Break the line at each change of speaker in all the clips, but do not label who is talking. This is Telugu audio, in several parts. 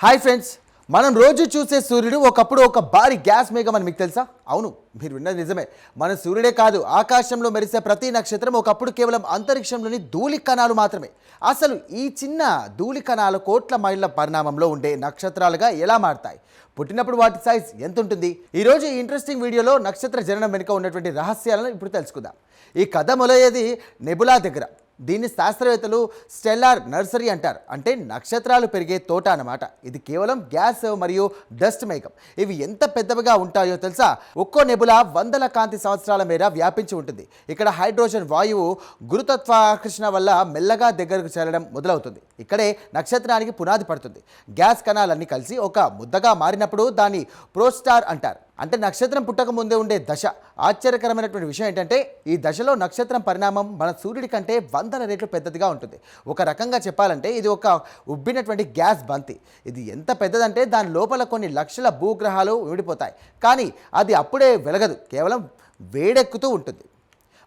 హాయ్ ఫ్రెండ్స్, మనం రోజు చూసే సూర్యుడు ఒకప్పుడు ఒక భారీ గ్యాస్ మేఘం అని మీకు తెలుసా? అవును, మీరు విన్నది నిజమే. మన సూర్యుడే కాదు, ఆకాశంలో మెరిసే ప్రతి నక్షత్రం ఒకప్పుడు కేవలం అంతరిక్షంలోని ధూళి కణాలు మాత్రమే. అసలు ఈ చిన్న ధూళి కణాలు కోట్ల మైళ్ళ పరిణామంలో ఉండే నక్షత్రాలుగా ఎలా మారతాయి? పుట్టినప్పుడు వాటి సైజ్ ఎంత ఉంటుంది? ఈరోజు ఈ ఇంట్రెస్టింగ్ వీడియోలో నక్షత్ర జననం వెనుక ఉన్నటువంటి రహస్యాలను ఇప్పుడు తెలుసుకుందాం. ఈ కథ మొదలయ్యేది నెబులా దగ్గర. దీన్ని శాస్త్రవేత్తలు స్టెల్లార్ నర్సరీ అంటారు. అంటే నక్షత్రాలు పెరిగే తోట అన్నమాట. ఇది కేవలం గ్యాస్ మరియు డస్ట్ మేఘం. ఇవి ఎంత పెద్దవిగా ఉంటాయో తెలుసా? ఒక్కో నెబులా వందల కాంతి సంవత్సరాల మేర వ్యాపించి ఉంటుంది. ఇక్కడ హైడ్రోజన్ వాయువు గురుత్వాకర్షణ వల్ల మెల్లగా దగ్గరకు చేరడం మొదలవుతుంది. ఇక్కడే నక్షత్రానికి పునాది పడుతుంది. గ్యాస్ కణాలన్నీ కలిసి ఒక ముద్దగా మారినప్పుడు దాన్ని ప్రోస్టార్ అంటారు. అంటే నక్షత్రం పుట్టక ముందే ఉండే దశ. ఆశ్చర్యకరమైనటువంటి విషయం ఏంటంటే ఈ దశలో నక్షత్రం పరిణామం మన సూర్యుడి కంటే వందల రెట్లు పెద్దదిగా ఉంటుంది. ఒక రకంగా చెప్పాలంటే ఇది ఒక ఉబ్బినటువంటి గ్యాస్ బంతి. ఇది ఎంత పెద్దదంటే దాని లోపల కొన్ని లక్షల భూగ్రహాలు విడిపోతాయి. కానీ అది అప్పుడే వెలగదు, కేవలం వేడెక్కుతూ ఉంటుంది.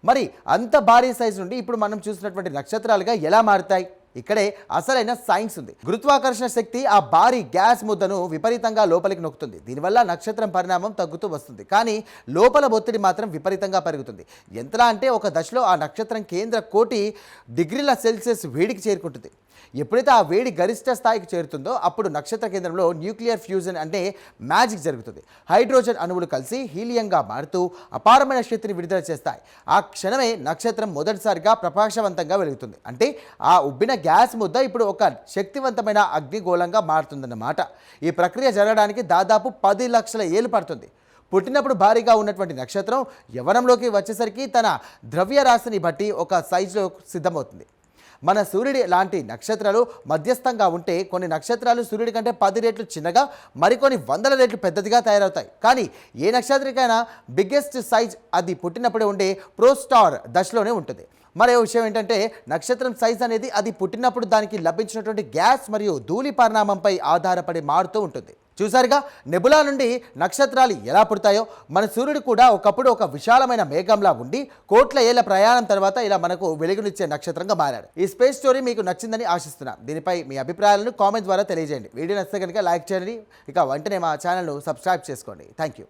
మరి అంత భారీ సైజు నుండి ఇప్పుడు మనం చూసినటువంటి నక్షత్రాలుగా ఎలా మారుతాయి? ఇక్కడే అసలైన సైన్స్ ఉంది. గురుత్వాకర్షణ శక్తి ఆ భారీ గ్యాస్ ముద్దను విపరీతంగా లోపలికి నొక్కుతుంది. దీనివల్ల నక్షత్రం పరిణామం తగ్గుతూ వస్తుంది. కానీ లోపల ఒత్తిడి మాత్రం విపరీతంగా పెరుగుతుంది. ఎంతలా అంటే ఒక దశలో ఆ నక్షత్రం కేంద్ర 1,000°C వేడికి చేరుకుంటుంది. ఎప్పుడైతే ఆ వేడి గరిష్ట స్థాయికి చేరుతుందో అప్పుడు నక్షత్ర కేంద్రంలో న్యూక్లియర్ ఫ్యూజన్ అంటే మ్యాజిక్ జరుగుతుంది. హైడ్రోజన్ అణువులు కలిసి హీలియంగా మారుతూ అపారమైన శక్తిని విడుదల చేస్తాయి. ఆ క్షణమే నక్షత్రం మొదటిసారిగా ప్రకాశవంతంగా వెలుగుతుంది. అంటే ఆ ఉబ్బిన గ్యాస్ ముద్ద ఇప్పుడు ఒక శక్తివంతమైన అగ్నిగోళంగా మారుతుందన్నమాట. ఈ ప్రక్రియ జరగడానికి దాదాపు 10 లక్షల ఏళ్ళు పడుతుంది. పుట్టినప్పుడు భారీగా ఉన్నటువంటి నక్షత్రం యవ్వనంలోకి వచ్చేసరికి తన ద్రవ్యరాశిని బట్టి ఒక సైజులో సిద్ధమవుతుంది. మన సూర్యుడి లాంటి నక్షత్రాలు మధ్యస్థంగా ఉంటే కొన్ని నక్షత్రాలు సూర్యుడి కంటే 10 రెట్లు చిన్నగా, మరికొన్ని వందల రెట్లు పెద్దదిగా తయారవుతాయి. కానీ ఏ నక్షత్రికైనా బిగ్గెస్ట్ సైజ్ అది పుట్టినప్పుడే ఉండే ప్రోస్టార్ దశలోనే ఉంటుంది. మరో విషయం ఏంటంటే నక్షత్రం సైజ్ అనేది అది పుట్టినప్పుడు దానికి లభించినటువంటి గ్యాస్ మరియు ధూళి పరిణామంపై ఆధారపడి మారుతూ ఉంటుంది. చూసారుగా, నెబులా నుండి నక్షత్రాలు ఎలా పుడతాయో మన సూర్యుడు కూడా ఒకప్పుడు ఒక విశాలమైన మేఘంలా ఉండి కోట్ల ఏళ్ల ప్రయాణం తర్వాత ఇలా మనకు వెలుగునిచ్చే నక్షత్రంగా మారాడు. ఈ స్పేస్ స్టోరీ మీకు నచ్చిందని ఆశిస్తున్నాను. దీనిపై మీ అభిప్రాయాలను కామెంట్ ద్వారా తెలియజేయండి. వీడియో నచ్చితే కనుక లైక్ చేయండి. ఇక వెంటనే మా ఛానల్ను సబ్స్క్రైబ్ చేసుకోండి. Thank you.